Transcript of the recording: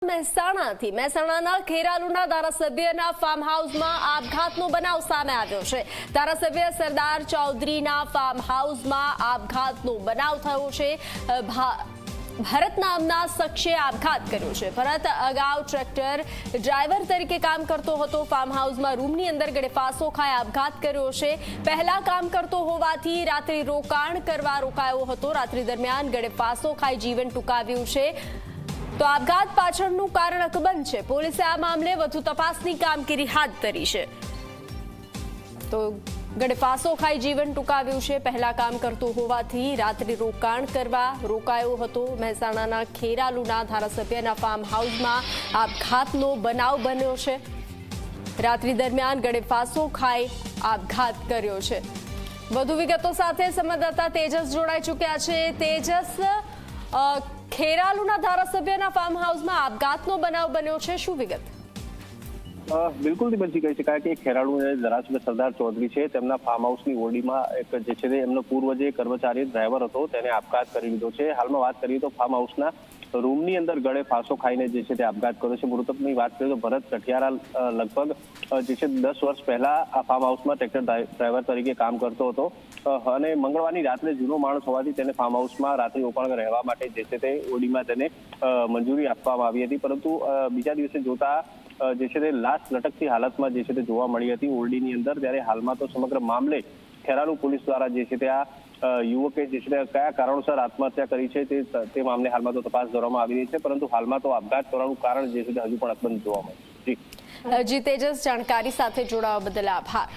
મહેસાણાના ખેરાલુના ધારાસભ્યના ફાર્મ હાઉસમાં આપઘાતનો બનાવ સામે આવ્યો છે। ધારાસભ્ય સરદાર ચૌધરીના ફાર્મ હાઉસમાં આપઘાતનો બનાવ થયો છે। ભરત નામના શખ્સે આપઘાત કર્યો છે। ભરત અગાઉ ટ્રેક્ટર ડ્રાઈવર તરીકે કામ કરતો હતો। ફાર્મ હાઉસમાં રૂમની અંદર ગળેફાંસો ખાઈ આપઘાત કર્યો છે। પહેલા કામ કરતો હોવાથી રાત્રિ રોકાણ કરવા રોકાયો હતો। રાત્રિ દરમિયાન ગળેફાંસો ખાઈ જીવન ટૂંકાવ્યું છે। તો આપઘાત પાછળનું કારણ અકબંધ છે। પોલીસે આ મામલે વધુ તપાસની કામગીરી હાથ ધરી છે। તો ગળેફાંસો ખાઈ જીવન ટૂંકાવ્યું છે। પહેલા કામ કરતો હોવાથી રાત્રિ રોકાણ કરવા રોકાયો હતો। મહેસાણાના ખેરાલુના ધારાસભ્યના ફાર્મ હાઉસમાં આપઘાતનો બનાવ બન્યો છે। રાત્રિ દરમિયાન ગળેફાંસો ખાઈ આપઘાત કર્યો છે। વધુ વિગતો સાથે સંવાદદાતા તેજસ જોડાઈ ચૂક્યા છે। તેજસ, ખેરાલુના ધારાસભ્યના ફાર્મ હાઉસમાં આપઘાતનો બનાવ બન્યો છે, શું વિગત? બિલકુલ દીપકજી કહી શકાય કે ખેરાલુ ધારાસભ્ય સરદાર ચૌધરી છે તેમના ફાર્મ હાઉસની ઓડીમાં એક જે છે એમનો પૂર્વ જે કર્મચારી ડ્રાઈવર હતો તેને આપઘાત કરી લીધો છે। હાલમાં વાત કરીએ તો ફાર્મ હાઉસના રૂમની અંદર ગળે ફાંસો ખાઈને જે છે તે આપઘાત કર્યો છે। મૃતકની વાત કરીએ તો ભરત કઠિયારા લગભગ જે છે 10 વર્ષ પહેલા આ ફાર્મ હાઉસમાં ટ્રેક્ટર ડ્રાઈવર તરીકે કામ કરતો હતો અને મંગળવારની રાત્રે જૂનો માણસ હોવાથી તેને ફાર્મ હાઉસમાં રાત્રિ રોકાણ રહેવા માટે જે છે તે ઓડીમાં તેને મંજૂરી આપવામાં આવી હતી, પરંતુ બીજા દિવસે જોતા જે છે તે લાશ લટકતી હાલતમાં જે છે તે જોવા મળી હતી ઓરડીની અંદર। ત્યારે હાલમાં તો સમગ્ર મામલે ખેરાલુ પોલીસ દ્વારા જે છે તે આ યુવકે જે છે કયા કારણોસર આત્મહત્યા કરી છે તે મામલે હાલમાં તો તપાસ કરવામાં આવી રહી છે, પરંતુ હાલમાં તો આપઘાત કરવાનું કારણ જે છે તે હજુ પણ અકબંધ જોવા મળે છે। જી તેજસ, જાણકારી સાથે જોડાવા બદલ આભાર।